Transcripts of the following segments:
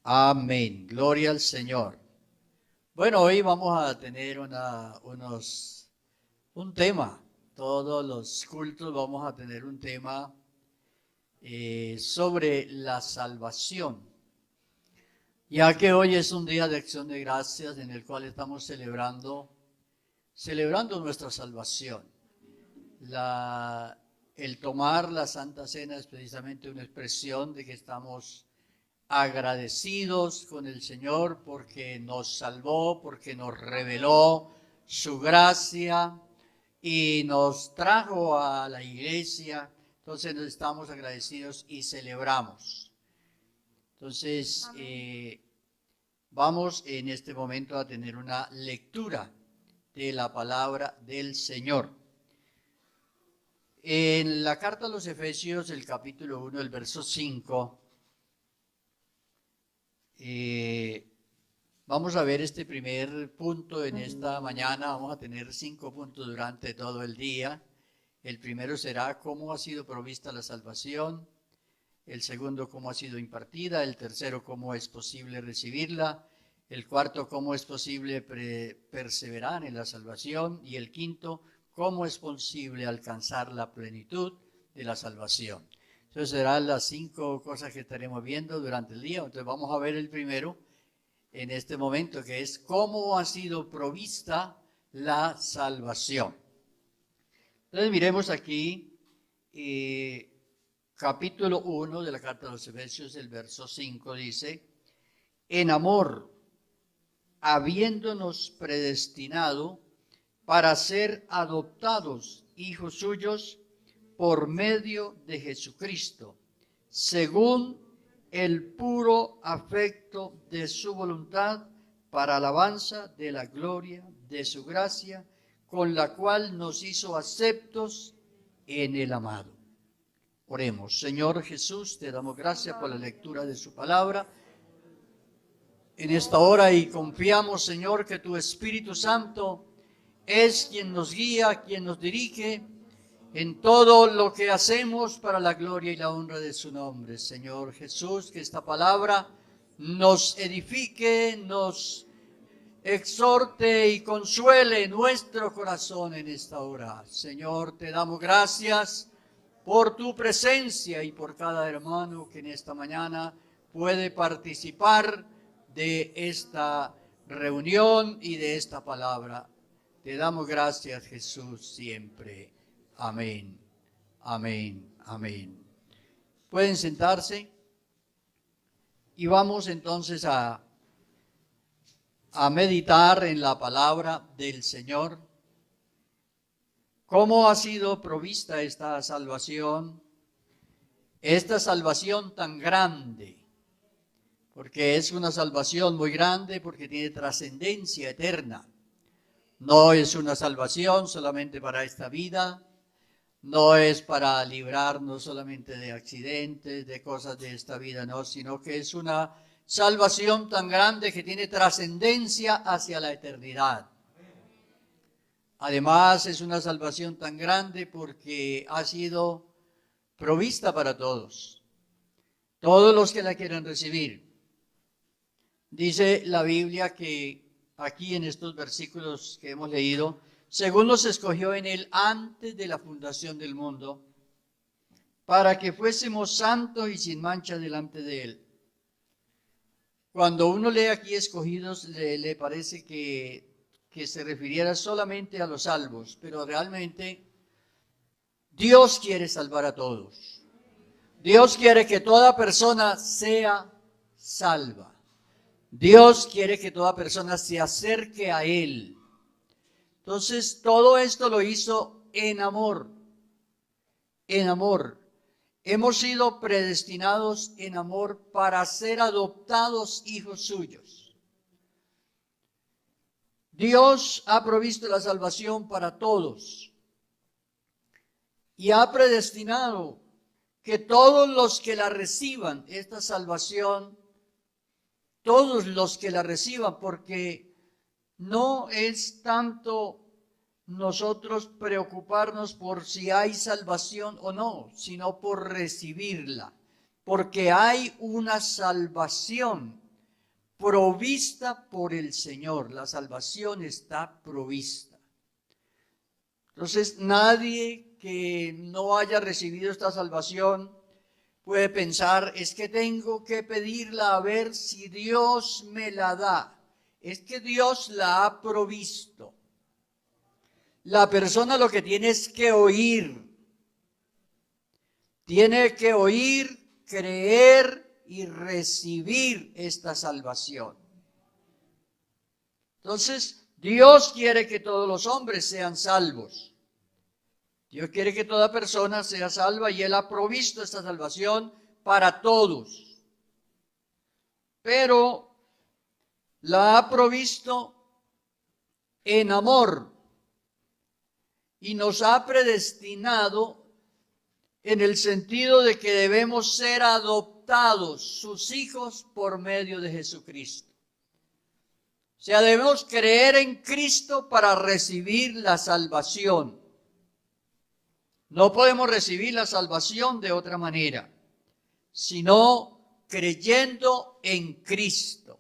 Amén. Gloria al Señor. Bueno, hoy vamos a tener un tema. Todos los cultos vamos a tener un tema sobre la salvación. Ya que hoy es un día de acción de gracias en el cual estamos celebrando nuestra salvación. El tomar la Santa Cena es precisamente una expresión de que estamos agradecidos con el Señor porque nos salvó, porque nos reveló su gracia y nos trajo a la iglesia. Entonces estamos agradecidos y celebramos. Entonces vamos en este momento a tener una lectura de la palabra del Señor. En la carta a los Efesios, el capítulo 1, el verso 5, vamos a ver este primer punto en esta mañana. Vamos a tener 5 puntos durante todo el día. El primero será cómo ha sido provista la salvación. El segundo, cómo ha sido impartida. El tercero, cómo es posible recibirla. El cuarto, cómo es posible perseverar en la salvación. Y el quinto, cómo es posible alcanzar la plenitud de la salvación. Entonces serán las 5 cosas que estaremos viendo durante el día. Entonces vamos a ver el primero en este momento, que es cómo ha sido provista la salvación. Entonces miremos aquí capítulo 1 de la carta de los Efesios, el verso 5 dice: en amor, habiéndonos predestinado para ser adoptados hijos suyos por medio de Jesucristo, según el puro afecto de su voluntad, para alabanza de la gloria de su gracia, con la cual nos hizo aceptos en el amado. Oremos. Señor Jesús, te damos gracias por la lectura de su palabra en esta hora y confiamos, Señor, que tu Espíritu Santo es quien nos guía, quien nos dirige en todo lo que hacemos para la gloria y la honra de su nombre. Señor Jesús, que esta palabra nos edifique, nos exhorte y consuele nuestro corazón en esta hora. Señor, te damos gracias por tu presencia y por cada hermano que en esta mañana puede participar de esta reunión y de esta palabra. Te damos gracias, Jesús, siempre. Amén, amén, amén. Pueden sentarse y vamos entonces a meditar en la palabra del Señor. ¿Cómo ha sido provista esta salvación tan grande? Porque es una salvación muy grande, porque tiene trascendencia eterna. No es una salvación solamente para esta vida, no es para librarnos solamente de accidentes, de cosas de esta vida, no, sino que es una salvación tan grande que tiene trascendencia hacia la eternidad. Además, es una salvación tan grande porque ha sido provista para todos los que la quieran recibir. Dice la Biblia que aquí en estos versículos que hemos leído, según nos escogió en él antes de la fundación del mundo, para que fuésemos santos y sin mancha delante de él. Cuando uno lee aquí escogidos, le parece que se refiriera solamente a los salvos, pero realmente Dios quiere salvar a todos. Dios quiere que toda persona sea salva. Dios quiere que toda persona se acerque a Él. Entonces, todo esto lo hizo en amor. En amor. Hemos sido predestinados en amor para ser adoptados hijos suyos. Dios ha provisto la salvación para todos y ha predestinado que todos los que la reciban, esta salvación, todos los que la reciban, porque no es tanto nosotros preocuparnos por si hay salvación o no, sino por recibirla, porque hay una salvación provista por el Señor. La salvación está provista. Entonces, nadie que no haya recibido esta salvación puede pensar, es que tengo que pedirla a ver si Dios me la da. Es que Dios la ha provisto. La persona lo que tiene es que oír. Tiene que oír, creer y recibir esta salvación. Entonces, Dios quiere que todos los hombres sean salvos. Dios quiere que toda persona sea salva y Él ha provisto esta salvación para todos. Pero la ha provisto en amor y nos ha predestinado en el sentido de que debemos ser adoptados, sus hijos, por medio de Jesucristo. O sea, debemos creer en Cristo para recibir la salvación. No podemos recibir la salvación de otra manera, sino creyendo en Cristo.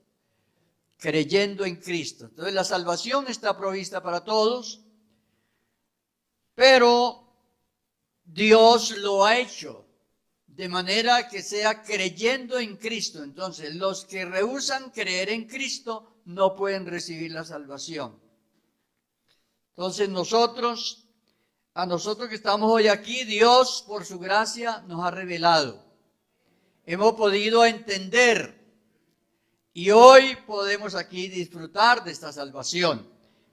Creyendo en Cristo. Entonces la salvación está provista para todos, pero Dios lo ha hecho de manera que sea creyendo en Cristo. Entonces los que rehúsan creer en Cristo no pueden recibir la salvación. Entonces a nosotros que estamos hoy aquí, Dios por su gracia nos ha revelado. Hemos podido entender y hoy podemos aquí disfrutar de esta salvación,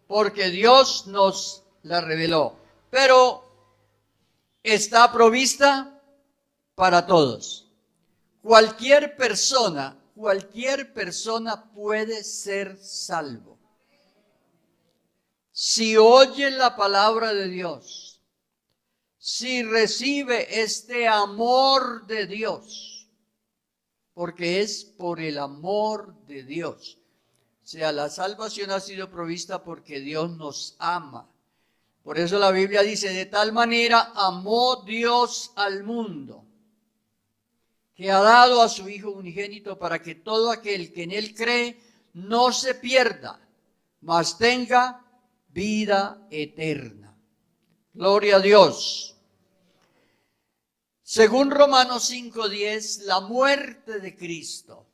porque Dios nos la reveló. Pero está provista para todos. Cualquier persona puede ser salvo. Si oye la palabra de Dios, si recibe este amor de Dios, porque es por el amor de Dios. O sea, la salvación ha sido provista porque Dios nos ama. Por eso la Biblia dice, de tal manera amó Dios al mundo, que ha dado a su Hijo unigénito para que todo aquel que en Él cree no se pierda, mas tenga vida eterna. Gloria a Dios. Según Romanos 5:10, la muerte de Cristo,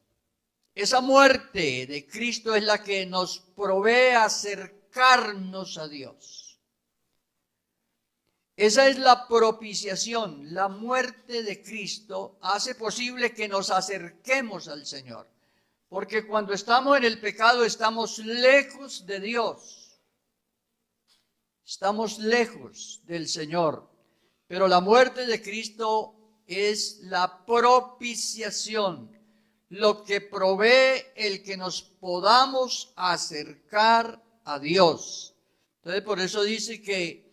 esa muerte de Cristo es la que nos provee acercarnos a Dios. Esa es la propiciación. La muerte de Cristo hace posible que nos acerquemos al Señor. Porque cuando estamos en el pecado estamos lejos de Dios. Estamos lejos del Señor. Pero la muerte de Cristo es la propiciación, lo que provee el que nos podamos acercar a Dios. Entonces por eso dice que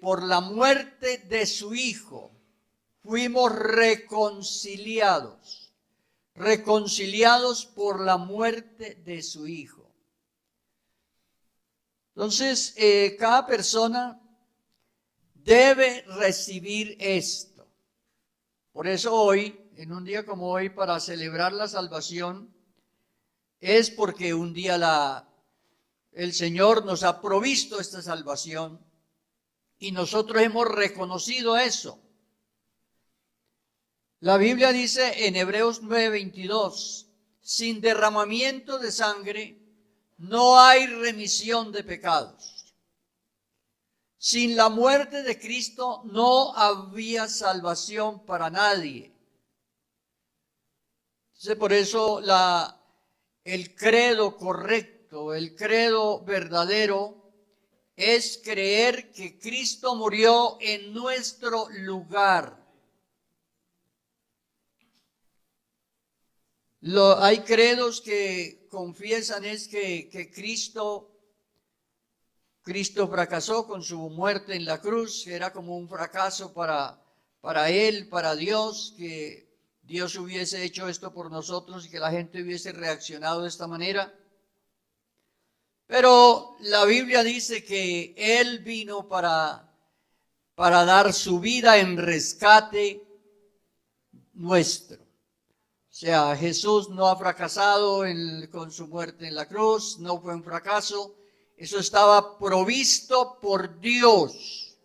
por la muerte de su Hijo fuimos reconciliados por la muerte de su Hijo. Entonces cada persona debe recibir esto. Por eso hoy, en un día como hoy, para celebrar la salvación, es porque un día el Señor nos ha provisto esta salvación y nosotros hemos reconocido eso. La Biblia dice en Hebreos 9:22, sin derramamiento de sangre no hay remisión de pecados. Sin la muerte de Cristo no había salvación para nadie. Entonces, por eso el credo correcto, el credo verdadero, es creer que Cristo murió en nuestro lugar. Hay credos que confiesan es que Cristo fracasó con su muerte en la cruz, era como un fracaso para Él, para Dios, que Dios hubiese hecho esto por nosotros y que la gente hubiese reaccionado de esta manera. Pero la Biblia dice que Él vino para dar su vida en rescate nuestro. O sea, Jesús no ha fracasado con su muerte en la cruz, no fue un fracaso. Eso estaba provisto por Dios.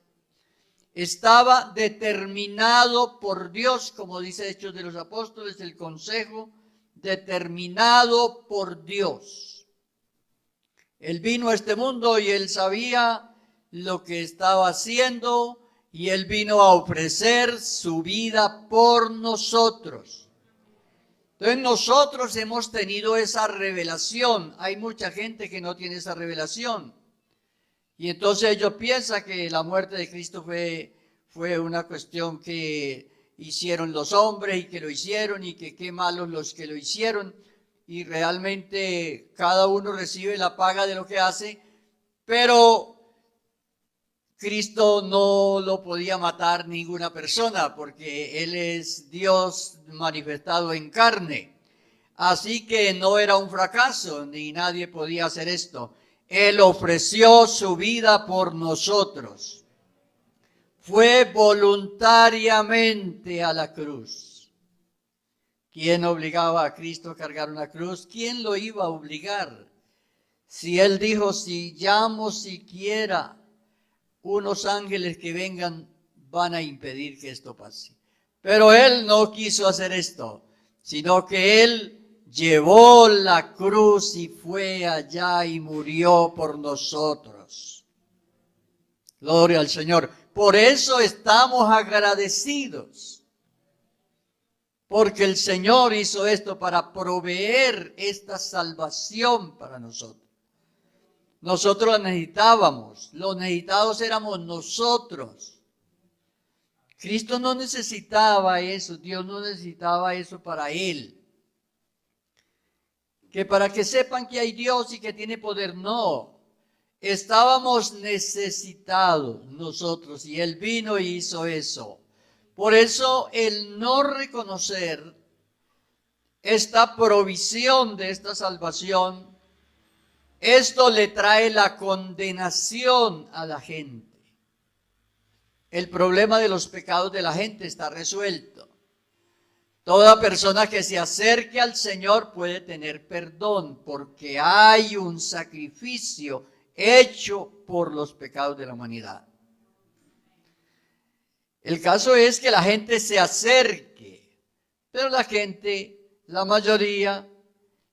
Estaba determinado por Dios, como dice Hechos de los Apóstoles, el consejo determinado por Dios. Él vino a este mundo y él sabía lo que estaba haciendo y él vino a ofrecer su vida por nosotros. Entonces nosotros hemos tenido esa revelación. Hay mucha gente que no tiene esa revelación. Y entonces ellos piensan que la muerte de Cristo fue una cuestión que hicieron los hombres y que lo hicieron y que qué malos los que lo hicieron. Y realmente cada uno recibe la paga de lo que hace, pero Cristo no lo podía matar ninguna persona porque Él es Dios manifestado en carne. Así que no era un fracaso, ni nadie podía hacer esto. Él ofreció su vida por nosotros. Fue voluntariamente a la cruz. ¿Quién obligaba a Cristo a cargar una cruz? ¿Quién lo iba a obligar? Si Él dijo, si llamo siquiera unos ángeles que vengan, van a impedir que esto pase. Pero Él no quiso hacer esto, sino que Él llevó la cruz y fue allá y murió por nosotros. Gloria al Señor. Por eso estamos agradecidos, porque el Señor hizo esto para proveer esta salvación para nosotros. Nosotros la necesitábamos, los necesitados éramos nosotros. Cristo no necesitaba eso, Dios no necesitaba eso para Él. Que para que sepan que hay Dios y que tiene poder, no. Estábamos necesitados nosotros y Él vino y hizo eso. Por eso el no reconocer esta provisión de esta salvación, esto le trae la condenación a la gente. El problema de los pecados de la gente está resuelto. Toda persona que se acerque al Señor puede tener perdón porque hay un sacrificio hecho por los pecados de la humanidad. El caso es que la gente se acerque, pero la gente, la mayoría,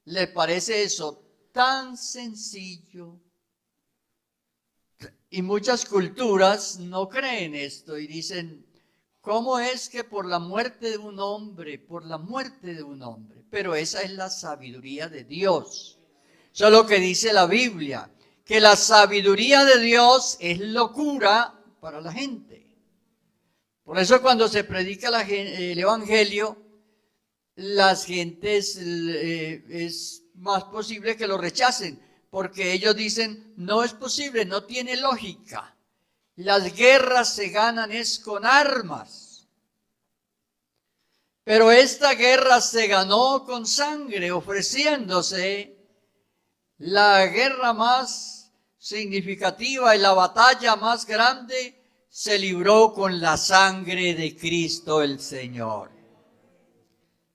le parece eso tan sencillo. Y muchas culturas no creen esto y dicen, ¿cómo es que por la muerte de un hombre, por la muerte de un hombre? Pero esa es la sabiduría de Dios. Eso es lo que dice la Biblia, que la sabiduría de Dios es locura para la gente. Por eso cuando se predica el Evangelio, las gentes es más posible que lo rechacen, porque ellos dicen, no es posible, no tiene lógica. Las guerras se ganan es con armas. Pero esta guerra se ganó con sangre, ofreciéndose. La guerra más significativa y la batalla más grande se libró con la sangre de Cristo el Señor.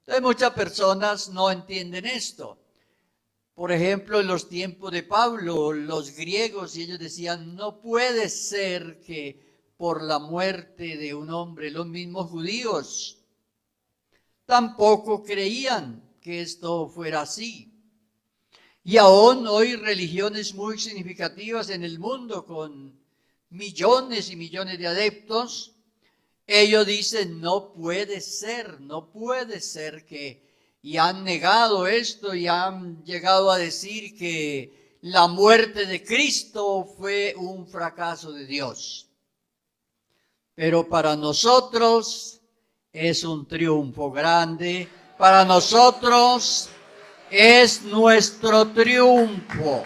Entonces muchas personas no entienden esto. Por ejemplo, en los tiempos de Pablo, los griegos, y ellos decían, no puede ser que por la muerte de un hombre, los mismos judíos tampoco creían que esto fuera así. Y aún hoy religiones muy significativas en el mundo con millones y millones de adeptos, ellos dicen, no puede ser que, y han negado esto y han llegado a decir que la muerte de Cristo fue un fracaso de Dios. Pero para nosotros es un triunfo grande, para nosotros es nuestro triunfo.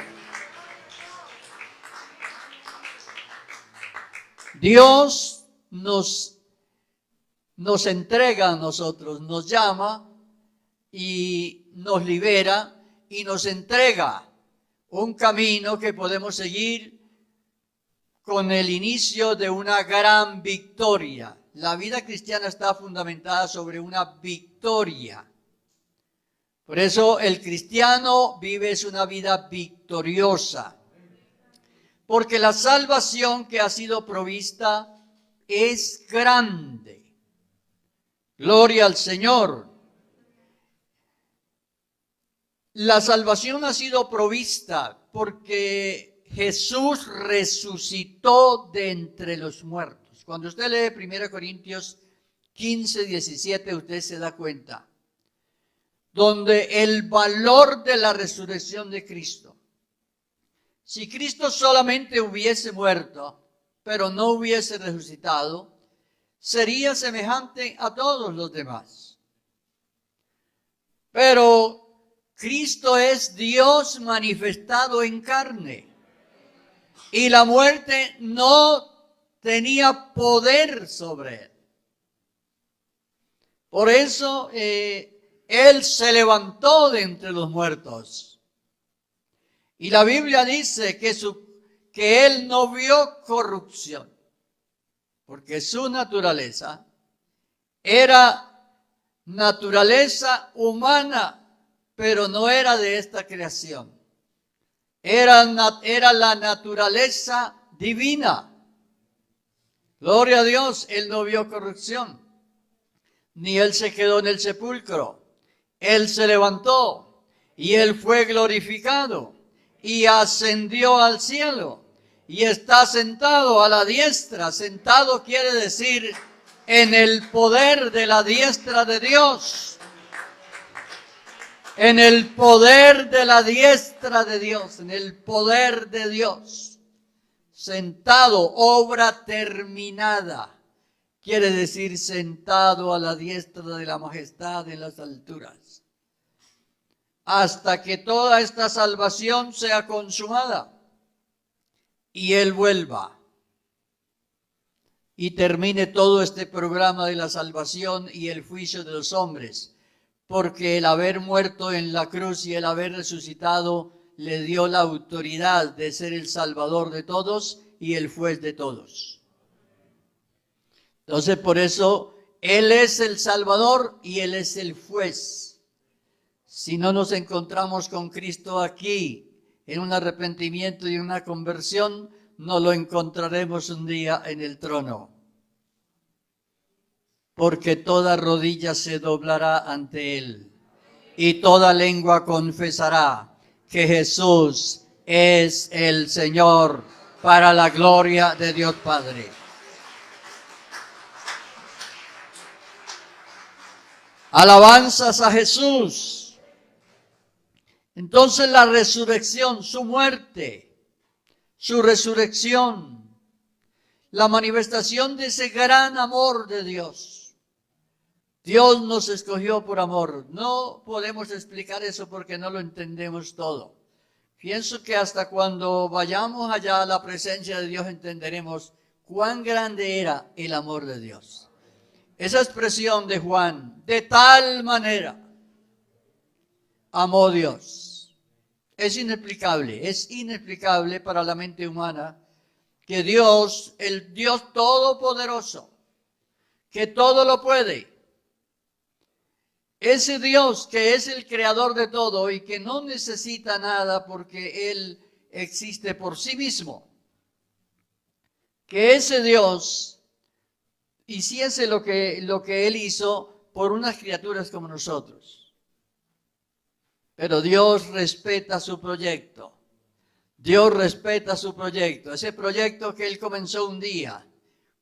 Dios nos entrega a nosotros, nos llama y nos libera y nos entrega un camino que podemos seguir con el inicio de una gran victoria. La vida cristiana está fundamentada sobre una victoria. Por eso el cristiano vive una vida victoriosa, porque la salvación que ha sido provista es grande. Gloria al Señor. La salvación ha sido provista porque Jesús resucitó de entre los muertos. Cuando usted lee 1 Corintios 15, 17, usted se da cuenta, donde el valor de la resurrección de Cristo. Si Cristo solamente hubiese muerto, pero no hubiese resucitado, sería semejante a todos los demás. Pero Cristo es Dios manifestado en carne, y la muerte no tenía poder sobre él. Por eso él se levantó de entre los muertos. Y la Biblia dice que él no vio corrupción, porque su naturaleza era naturaleza humana, pero no era de esta creación. Era la naturaleza divina. Gloria a Dios, él no vio corrupción, ni él se quedó en el sepulcro. Él se levantó y él fue glorificado y ascendió al cielo y está sentado a la diestra. Sentado quiere decir en el poder de la diestra de Dios. En el poder de la diestra de Dios, en el poder de Dios. Sentado, obra terminada. Quiere decir sentado a la diestra de la majestad en las alturas. Hasta que toda esta salvación sea consumada y Él vuelva y termine todo este programa de la salvación y el juicio de los hombres. Porque el haber muerto en la cruz y el haber resucitado le dio la autoridad de ser el Salvador de todos y el juez de todos. Entonces, por eso, Él es el Salvador y Él es el juez. Si no nos encontramos con Cristo aquí, en un arrepentimiento y una conversión, no lo encontraremos un día en el trono. Porque toda rodilla se doblará ante Él y toda lengua confesará que Jesús es el Señor, para la gloria de Dios Padre. Alabanzas a Jesús. Entonces la resurrección, su muerte, su resurrección, la manifestación de ese gran amor de Dios. Dios nos escogió por amor. No podemos explicar eso porque no lo entendemos todo. Pienso que hasta cuando vayamos allá a la presencia de Dios entenderemos cuán grande era el amor de Dios. Esa expresión de Juan, de tal manera amó Dios. Es inexplicable para la mente humana que Dios, el Dios todopoderoso, que todo lo puede, ese Dios que es el creador de todo y que no necesita nada porque Él existe por sí mismo, que ese Dios hiciese lo que Él hizo por unas criaturas como nosotros. Pero Dios respeta su proyecto. Dios respeta su proyecto. Ese proyecto que Él comenzó un día,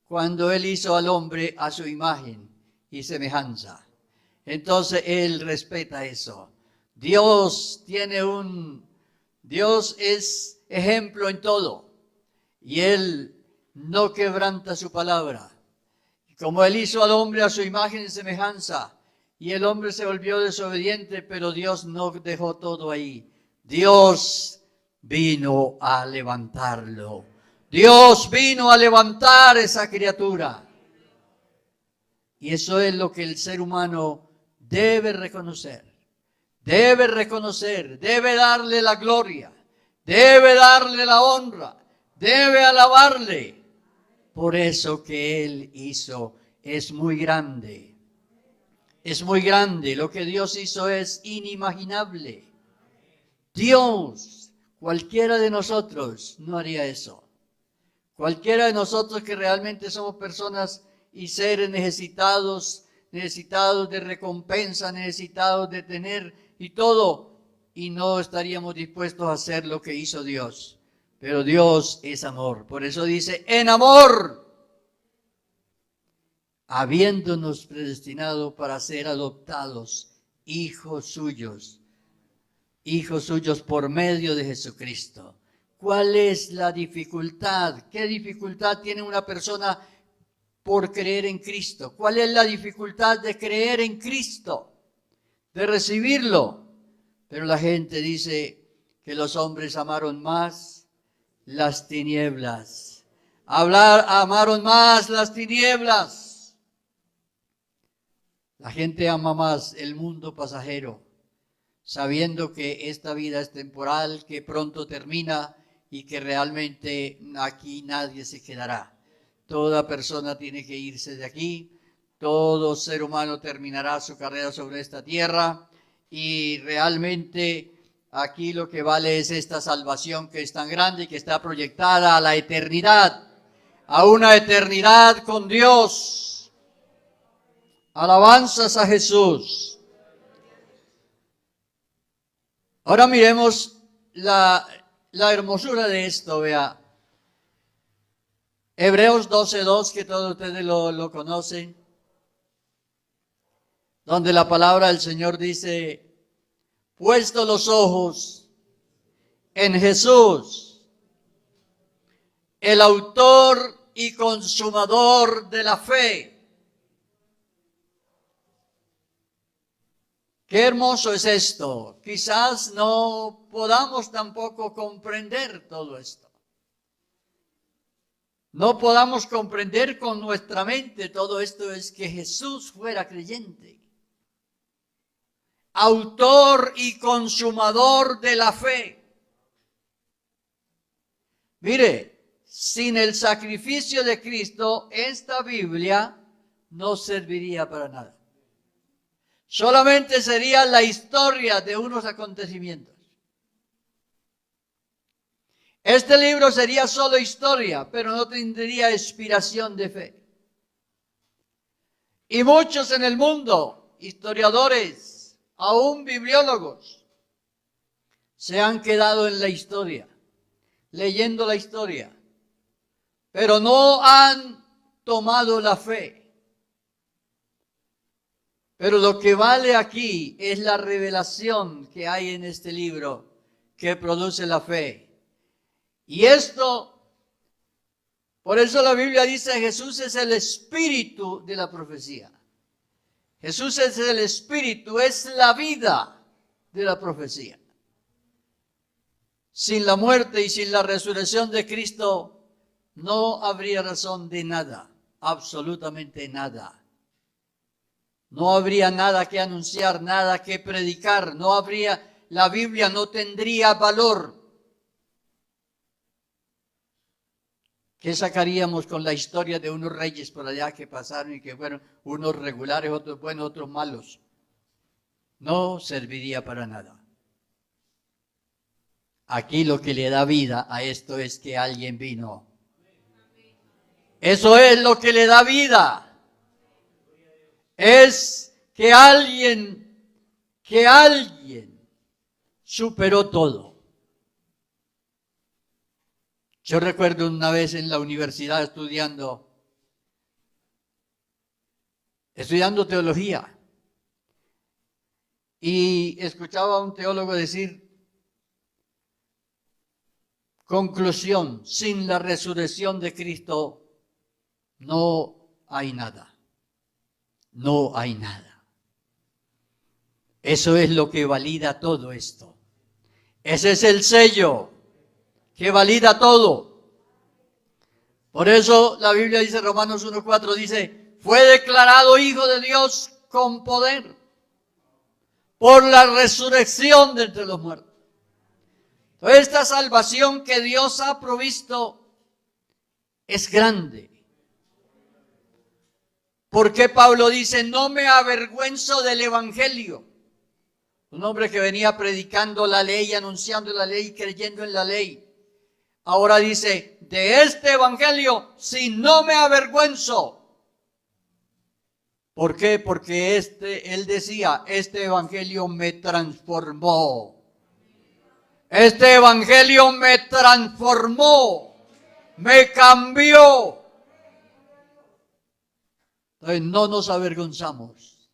cuando Él hizo al hombre a su imagen y semejanza. Entonces Él respeta eso. Dios es ejemplo en todo. Y Él no quebranta su palabra. Como Él hizo al hombre a su imagen y semejanza, y el hombre se volvió desobediente, pero Dios no dejó todo ahí. Dios vino a levantarlo. Dios vino a levantar esa criatura. Y eso es lo que el ser humano debe reconocer, debe darle la gloria, debe darle la honra, debe alabarle. Por eso que Él hizo es muy grande. es muy grande. Lo que Dios hizo es inimaginable. Dios, cualquiera de nosotros no haría eso. Cualquiera de nosotros que realmente somos personas y seres necesitados de recompensa, necesitados de tener y todo, y no estaríamos dispuestos a hacer lo que hizo Dios. Pero Dios es amor. Por eso dice, en amor, habiéndonos predestinado para ser adoptados hijos suyos por medio de Jesucristo. ¿Cuál es la dificultad? ¿Qué dificultad tiene una persona por creer en Cristo? ¿Cuál es la dificultad de creer en Cristo? De recibirlo. Pero la gente dice que los hombres amaron más las tinieblas. Amaron más las tinieblas. La gente ama más el mundo pasajero, sabiendo que esta vida es temporal, que pronto termina y que realmente aquí nadie se quedará. Toda persona tiene que irse de aquí, todo ser humano terminará su carrera sobre esta tierra y realmente aquí lo que vale es esta salvación que es tan grande y que está proyectada a la eternidad, a una eternidad con Dios. Alabanzas a Jesús. Ahora miremos la hermosura de esto, vea. Hebreos 12:2, que todos ustedes lo conocen, donde la palabra del Señor dice, puesto los ojos en Jesús, el autor y consumador de la fe. Qué hermoso es esto. Quizás no podamos tampoco comprender todo esto. No podamos comprender con nuestra mente todo esto, es que Jesús fuera creyente. Autor y consumador de la fe. Mire, sin el sacrificio de Cristo, esta Biblia no serviría para nada. Solamente sería la historia de unos acontecimientos. Este libro sería solo historia, pero no tendría inspiración de fe. Y muchos en el mundo, historiadores, aún bibliólogos, se han quedado en la historia, leyendo la historia, pero no han tomado la fe. Pero lo que vale aquí es la revelación que hay en este libro que produce la fe. Y esto, por eso la Biblia dice, Jesús es el espíritu de la profecía. Jesús es el espíritu, es la vida de la profecía. Sin la muerte y sin la resurrección de Cristo, no habría razón de nada, absolutamente nada. No habría nada que anunciar, nada que predicar, la Biblia no tendría valor. ¿Qué sacaríamos con la historia de unos reyes por allá que pasaron y que fueron unos regulares, otros buenos, otros malos? No serviría para nada. Aquí lo que le da vida a esto es que alguien vino. Eso es lo que le da vida. Es que alguien superó todo. Yo recuerdo una vez en la universidad estudiando teología y escuchaba a un teólogo decir, conclusión, sin la resurrección de Cristo no hay nada. No hay nada. Eso es lo que valida todo esto. Ese es el sello que valida todo. Por eso la Biblia dice, Romanos 1:4 dice, fue declarado Hijo de Dios con poder por la resurrección de entre los muertos. Entonces, esta salvación que Dios ha provisto es grande. ¿Por qué Pablo dice, no me avergüenzo del evangelio? Un hombre que venía predicando la ley, anunciando la ley, creyendo en la ley. Ahora dice, de este evangelio, si no me avergüenzo. ¿Por qué? Porque él decía, este evangelio me transformó. Este evangelio me transformó, me cambió. Entonces no nos avergonzamos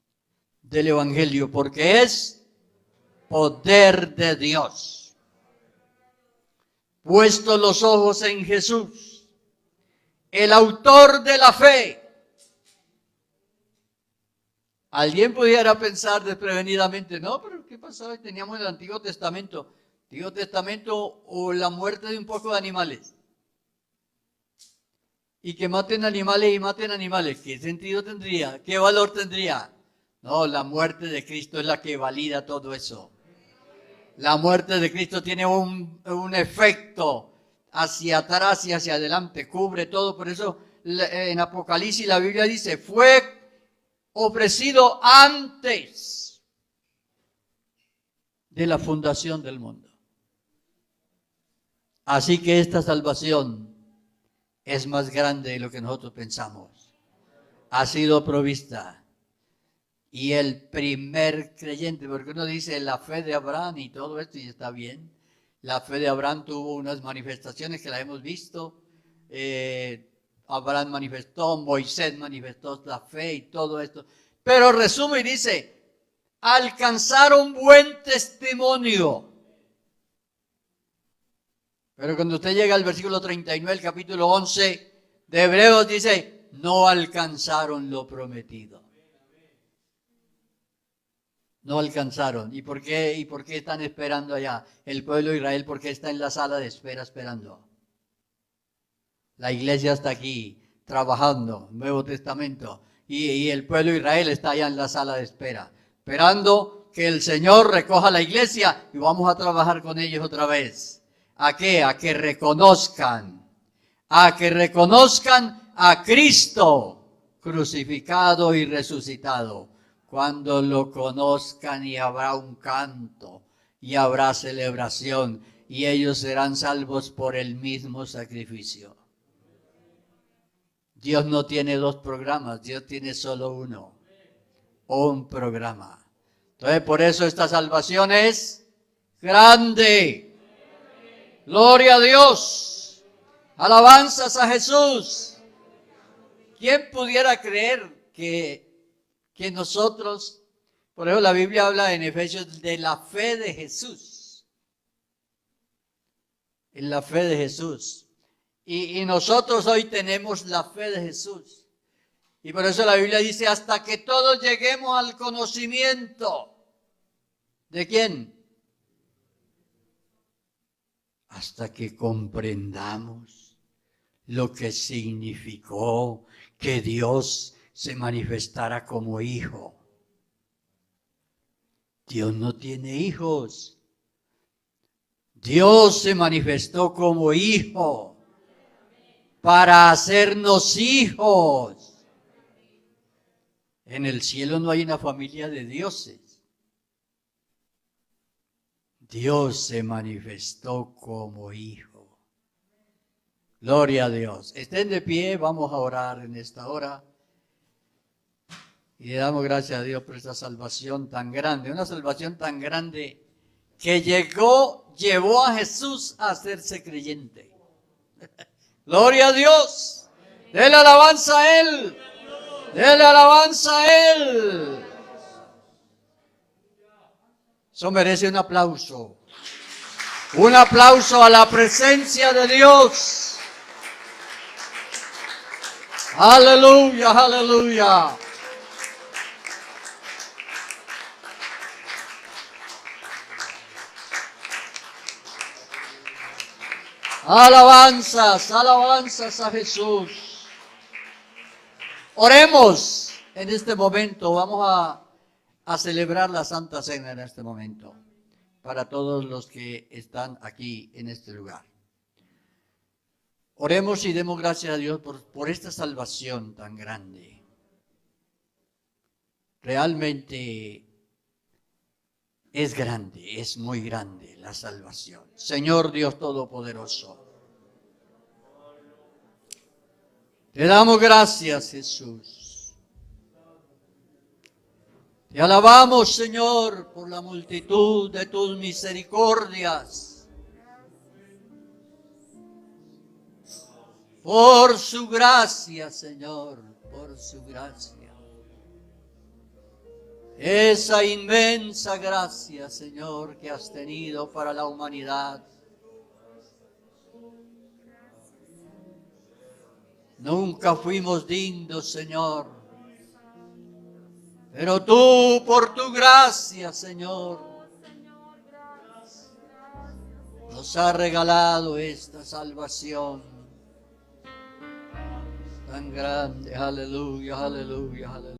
del evangelio porque es poder de Dios. Puestos los ojos en Jesús, el autor de la fe. Alguien pudiera pensar desprevenidamente, no, pero ¿qué pasaba? Teníamos el Antiguo Testamento. Antiguo Testamento o la muerte de un poco de animales. Y que maten animales y maten animales. ¿Qué sentido tendría? ¿Qué valor tendría? No, la muerte de Cristo es la que valida todo eso. La muerte de Cristo tiene un efecto hacia atrás y hacia adelante, cubre todo. Por eso en Apocalipsis la Biblia dice, fue ofrecido antes de la fundación del mundo. Así que esta salvación es más grande de lo que nosotros pensamos. Ha sido provista. Y el primer creyente, porque uno dice la fe de Abraham y todo esto, y está bien. La fe de Abraham tuvo unas manifestaciones que las hemos visto. Abraham manifestó, Moisés manifestó la fe y todo esto. Pero resume y dice, alcanzaron buen testimonio. Pero cuando usted llega al versículo 39, el capítulo 11 de Hebreos, dice, no alcanzaron lo prometido. No alcanzaron. ¿Y por qué están esperando allá? El pueblo de Israel, ¿por qué está en la sala de espera esperando? La iglesia está aquí, trabajando, Nuevo Testamento. Y el pueblo de Israel está allá en la sala de espera, esperando que el Señor recoja la iglesia y vamos a trabajar con ellos otra vez. ¿A qué? A que reconozcan a Cristo crucificado y resucitado. Cuando lo conozcan y habrá un canto y habrá celebración y ellos serán salvos por el mismo sacrificio. Dios no tiene dos programas, Dios tiene solo uno, un programa. Entonces por eso esta salvación es grande. Gloria a Dios. Alabanzas a Jesús. ¿Quién pudiera creer que nosotros, por ejemplo, la Biblia habla en Efesios de la fe de Jesús? En la fe de Jesús. Y nosotros hoy tenemos la fe de Jesús. Y por eso la Biblia dice, hasta que todos lleguemos al conocimiento. ¿De quién? Hasta que comprendamos lo que significó que Dios se manifestara como hijo. Dios no tiene hijos. Dios se manifestó como hijo para hacernos hijos. En el cielo no hay una familia de dioses. Dios se manifestó como hijo. Gloria a Dios. Estén de pie, vamos a orar en esta hora. Y le damos gracias a Dios por esta salvación tan grande. Una salvación tan grande que llevó a Jesús a hacerse creyente. Gloria a Dios. Dele alabanza a Él. Dele alabanza a Él. Eso merece un aplauso. Un aplauso a la presencia de Dios. Aleluya, aleluya. Alabanzas, alabanzas a Jesús. Oremos en este momento. Vamos a celebrar la Santa Cena en este momento. Para todos los que están aquí en este lugar. Oremos y demos gracias a Dios por esta salvación tan grande. Realmente es grande, es muy grande la salvación. Señor Dios Todopoderoso, te damos gracias, Jesús. Te alabamos, Señor, por la multitud de tus misericordias, por su gracia, Señor, por su gracia. Esa inmensa gracia, Señor, que has tenido para la humanidad. Nunca fuimos dignos, Señor, pero tú, por tu gracia, Señor, nos has regalado esta salvación tan grande. Aleluya, aleluya, aleluya.